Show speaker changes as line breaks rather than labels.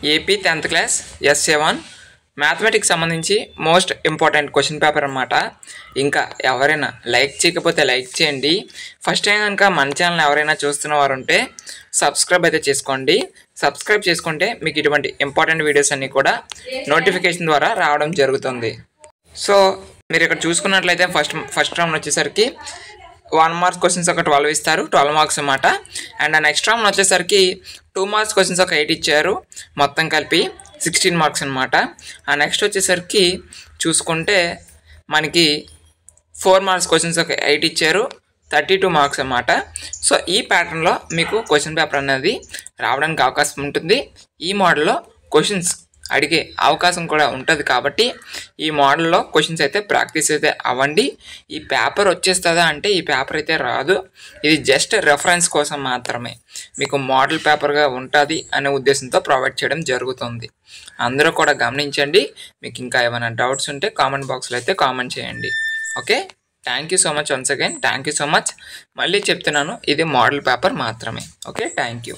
AP 10th class S7 mathematics సంబంధించి most important question paper అన్నమాట. ఇంకా ఎవరైనా లైక్ చేయకపోతే లైక్ చేయండి. ఫస్ట్ టైం కనుక మన ఛానల్ ఎవరైనా చూస్తున్న వారు ఉంటే సబ్స్క్రైబ్ అయితే చేసుకోండి. సబ్స్క్రైబ్ చేసుకుంటే మీకు ఇటువంటి ఇంపార్టెంట్ వీడియోస్ అన్నీ కూడా నోటిఫికేషన్ ద్వారా రావడం జరుగుతుంది. సో మీరు ఇక్కడ చూసుకున్నట్లయితే ఫస్ట్ రౌండ్ వచ్చేసరికి 1 మార్క్స్ క్వశ్చన్స్ ఒక 12 ఇస్తారు, 12 మార్క్స్ అన్నమాట. అండ్ నెక్స్ట్ రౌండ్ వచ్చేసరికి 2 మార్క్స్ క్వశ్చన్స్ ఒక 8 ఇచ్చారు, మొత్తం కలిపి 16 మార్క్స్ అనమాట. ఆ నెక్స్ట్ వచ్చేసరికి చూసుకుంటే మనకి 4 మార్క్స్ క్వశ్చన్స్ ఒక 8 ఇచ్చారు, 32 మార్క్స్ అన్నమాట. సో ఈ ప్యాటర్న్లో మీకు క్వశ్చన్ పేపర్ అనేది రావడానికి అవకాశం ఉంటుంది. ఈ మోడల్లో క్వశ్చన్స్ అడిగే అవకాశం కూడా ఉంటుంది కాబట్టి ఈ మోడల్లో క్వశ్చన్స్ అయితే ప్రాక్టీస్ అయితే అవ్వండి. ఈ పేపర్ వచ్చేస్తుందా అంటే ఈ పేపర్ అయితే రాదు, ఇది జస్ట్ రెఫరెన్స్ కోసం మాత్రమే, మీకు మోడల్ పేపర్గా ఉంటుంది అనే ఉద్దేశంతో ప్రొవైడ్ చేయడం జరుగుతుంది. అందరూ కూడా గమనించండి. మీకు ఇంకా ఏమైనా డౌట్స్ ఉంటే కామెంట్ బాక్స్లో అయితే కామెంట్ చేయండి. Okay, thank you so much once again. Thank you so much. మళ్ళీ చెప్తున్నాను, ఇది మోడల్ పేపర్ మాత్రమే. Okay, thank you.